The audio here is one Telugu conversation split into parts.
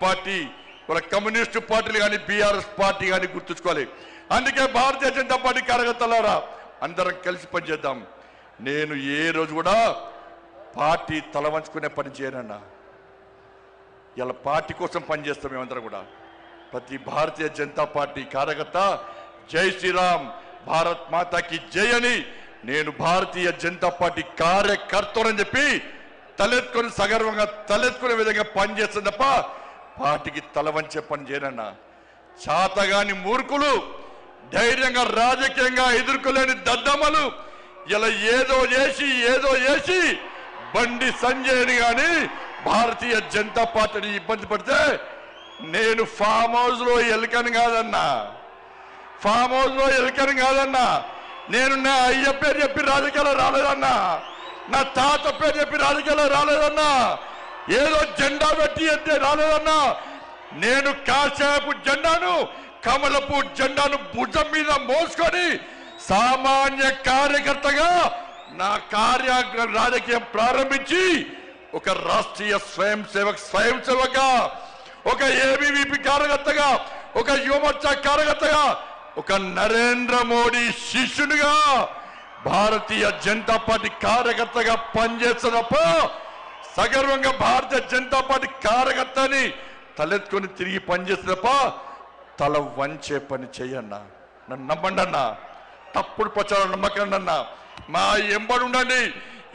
పార్టీ వాళ్ళ కమ్యూనిస్టు పార్టీలు కానీ బీఆర్ఎస్ పార్టీ కానీ గుర్తుంచుకోవాలి. అందుకే భారతీయ జనతా పార్టీ కార్యకర్తలారా అందరం కలిసి పనిచేద్దాం. నేను ఏ రోజు కూడా పార్టీ తల వంచుకునే పని చేయనన్నా. ఇలా పార్టీ కోసం పనిచేస్తాం. మేమందరం కూడా ప్రతి భారతీయ జనతా పార్టీ కార్యకర్త జై శ్రీరామ్ భారత్ మాతాకి జై అని నేను భారతీయ జనతా పార్టీ కార్యకర్తలని చెప్పి తలెత్తుకొని సగర్వంగా తలెత్తుకునే విధంగా పనిచేస్తుంది తప్ప పార్టీకి తల వంచే పని చేయనన్నా. చాతగాని మూర్ఖులు ధైర్యంగా రాజకీయంగా ఎదుర్కోలేని దద్దమ్మలు ఇలా ఏదో చేసి బండి సంజయ్ని కానీ భారతీయ జనతా పార్టీని ఇబ్బంది పడితే నేను ఫామ్ హౌస్ లో ఎలుకని కాదన్నా. ఫామ్ హౌస్ లో ఎలుకని కాదన్నా. నేను నా అయ్య పేరు చెప్పి రాజకీయాలు రాలేదన్నా. నా తాత పేరు చెప్పి రాజకీయాలు రాలేదన్నా. ఏదో జెండా పెట్టి అంటే రాలేదన్నా. నేను కాషాయపు జెండాను కమలపు జెండాను భుజం మీద మోసుకొని సామాన్య కార్యకర్తగా నా రాజకీయం ప్రారంభించి ఒక రాష్ట్రీయ స్వయం సేవక ఒక ఏబీవీపీ కార్యకర్తగా ఒక యువమోర్చా కార్యకర్తగా ఒక నరేంద్ర మోడీ శిష్యునిగా భారతీయ జనతా పార్టీ కార్యకర్తగా పనిచేస్తున్నప్ప సగర్వంగా భారతీయ జనతా పార్టీ కార్యకర్తని తలెత్తుకొని తిరిగి పనిచేస్తున్నప్ప తల వంచే పని చెయ్యన్నా. నన్ను నమ్మండి అన్నా. తప్పుడు ప్రచారం నమ్మకండి అన్నా. మా ఎంబడి ఉండండి.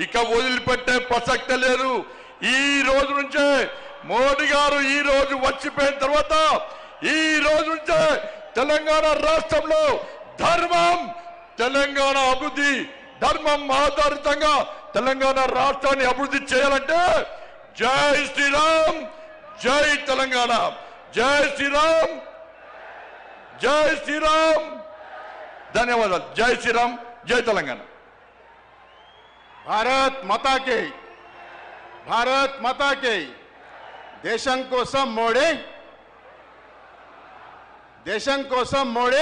ఇక వదిలిపెట్టే ప్రసక్తే లేదు. ఈ రోజు నుంచే మోడీ గారు ఈ రోజు వచ్చిపోయిన తర్వాత ఈ రోజు నుంచే తెలంగాణ రాష్ట్రంలో ధర్మం తెలంగాణ అభివృద్ధి ధర్మం ఆధారితంగా తెలంగాణ రాష్ట్రాన్ని అభివృద్ధి చేయాలంటే జై శ్రీరామ్ జై తెలంగాణ జై శ్రీరామ్ జై శ్రీరామ్. ధన్యవాదాలు. జై శ్రీరామ్ జై తెలంగాణ. భారత్ మాతాకి భారత్ మాతాకి. దేశం కోసం మోడీ